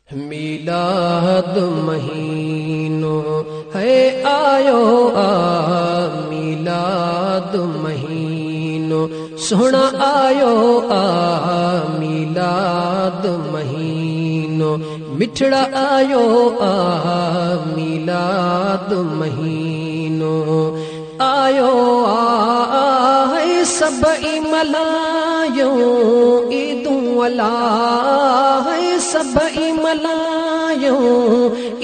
मिलाद महीनो है आयो मिलाद महीनो सोना आयो मिलाद महीनो मिठड़ा आयो मिलाद महीनो आयो है सबई मलायो ईदूं अला है सबई मलायो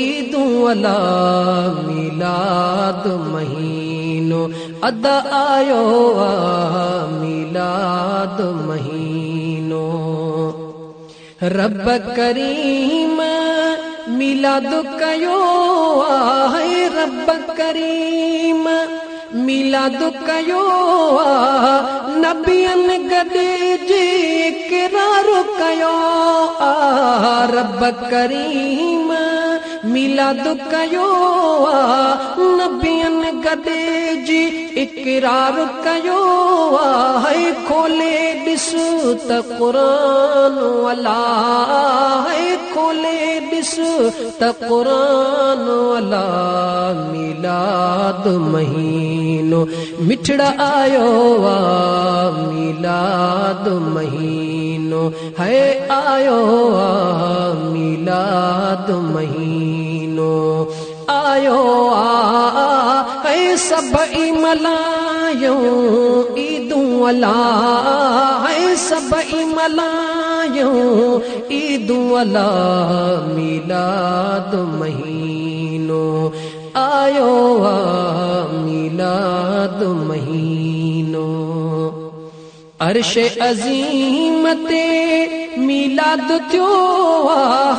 ईदूं अला मिलाद महीनो अदा आयो मिलाद महीनो रब करीम मिलाद कयो है रब करीम मिलाद कयो नबियन गदे जे इकरार कयो रब करीम मिलाद कयो नबियन गदे जी इकरार कयो है खोले ॾिस त क़ुरान अला है खोले ॾिस त क़ुरान अला मिलाद महीनो मिठड़ा आयो मिलाद महीनो है आयो मिलाद महीनो आयो है सबई मलायो ईदूं अला है सबई मलायो ईदूं अला मिलाद महीनो आयो मिलाद महीनो अर्श अजीम ते मिलाद थियो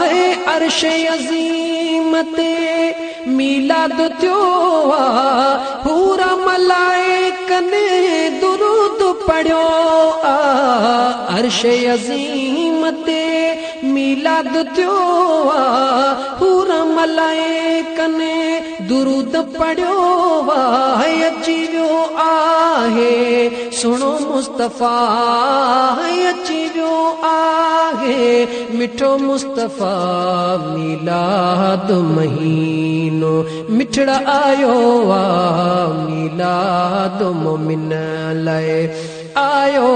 है अर्श अजीम ते मिलाद थियो पूरा मलाइकन ने दुरूद पढ़ियो अर्श अजीम ते मिलाद थियो पूरा मलाइकन ने दुरूद पढ़ियो है अची वियो आहे सुनो मुस्तफ़ा है अची वियो आहे मिठो मुस्तफ़ा मिलाद महीनो मिठड़ा आयो मिलाद मोमिन लाए आयो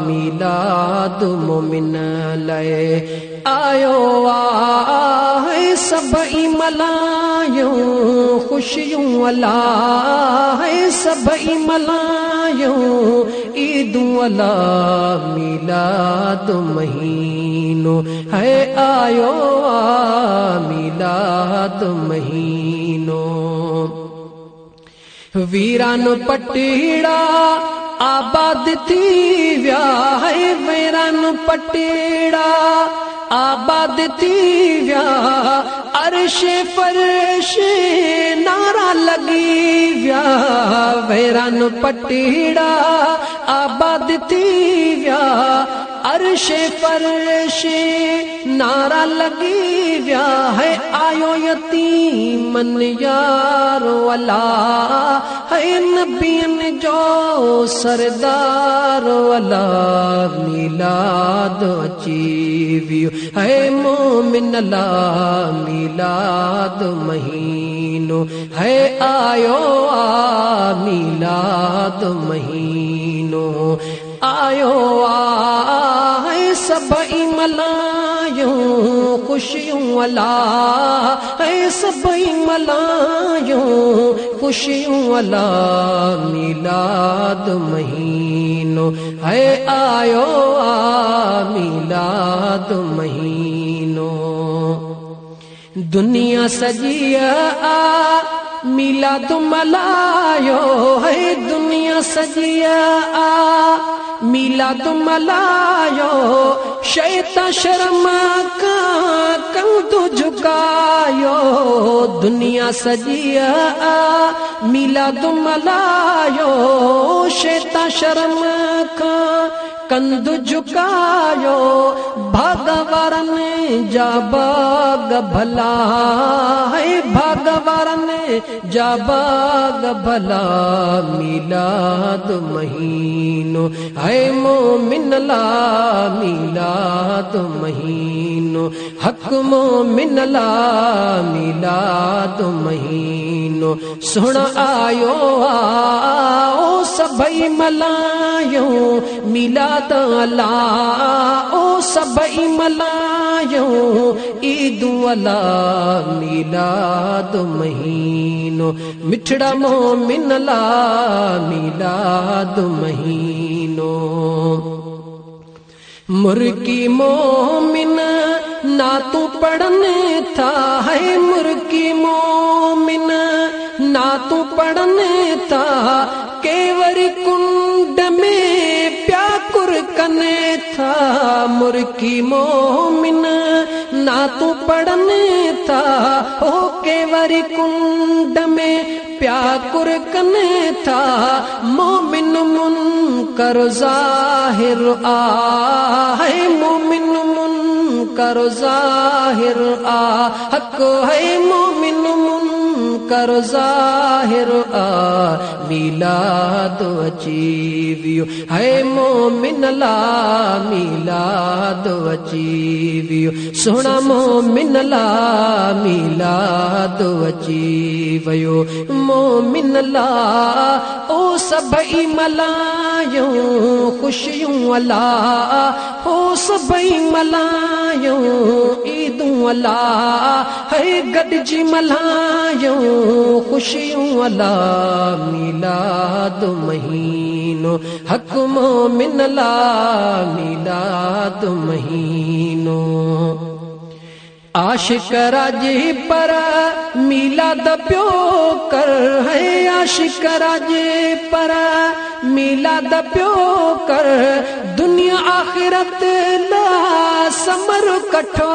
मिलाद मोमिन लाए आयो है सबई मलायो खुशियों अला है सबई मलायो ईदूं अला मिलाद महीनो है आयो मिलाद महीनो वीरान पटीड़ा आबाद थी व्या है वीरान पटीड़ा आबाद थी व्या अर्श फर्श नारा लगी व्या वीरान पटीड़ा आबाद थी व्या अर्श फर्श नारा लगी व्या है आयो यतीमन यारो अला है नबियन जो सरदार अला मिलाद अची वियो है मोमिन अला मिलाद महीनो है आयो मिलाद महीनो आयो है सबई मलायो खुशियों अला है सबई मलायो खुशियों अला मिलाद महीनो है आयो मिलाद महीनो दुनिया सजिया मिलाद मलायो है दुनिया सजिया मिलाद मलायो शैता शर्म का कंधु झुकायो दुनिया सजिया मिलाद मलायो शैता शर्म का कंध झुकायो भागवारन जा बाग भला है भागवारन जा बाग भला मिलाद महीनो है मोमिन ला मिलाद महीनो हक मोमिन ला मिलाद महीनो सुन आयो आओ सभई मलायो मिलाद अला ओ सभई मलायो ईदु अला मिलाद महीनो मिठड़ा मोमिन ला मिलाद महीनो मुर्की मोमिन ना तू पढ़ने था है मुर्की मोमिन ना तू पढ़ने था केवरी कुंड में प्याकुर कने था मुर्की मोमिन ना तू पढ़ने था हो केवरी कुंड में प्याकुर कने था मोमिन मुनकर जाहिर आ है मोमिन मुनकर जाहिर आ हक है मोमिन मुनकर जाहिर आ मिलाद अचीवियो है मोमिन ला मिलाद अचीवियो सोना मोमिन ला मिलाद अचीवियो मोमिन ला ओ सभई मलायो खुशियों अला ओ सभई मलायो ईदूं अला है गॾिजी मलायो खुशियों अला मिलाद महीनो हक मोमिन ला मिलाद महीनो आशिक राजे पर मिलाद प्यो कर है आशिक राजे पर मिलाद प्यो कर दुनिया आखिरत ला समर कठो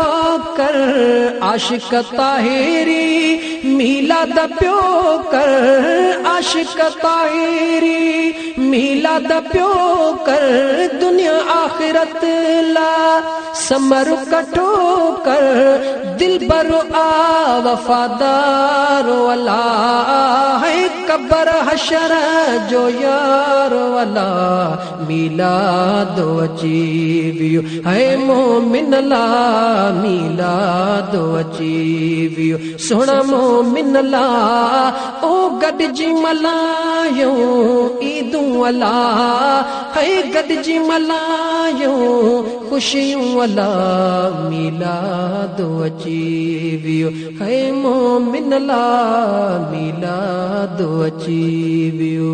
कर आशिक ताहिरी मिलाद प्यो कर आशिक ताहिरी मिलाद प्यो कर दुनिया आखिरत ला समर कठो कर दिल बरो आ वफादारो अला है कबर हशर जो यार वाला मिलाद अचीवियो है मोमिन ला मिलाद अचीवियो सोना मोमिन ला ओ गॾिजी मलायो ईदूं अला है गॾिजी मलायो खुशियों अला मिलाद अचीवियो है मोमिन ला मिलाद अचीवियो।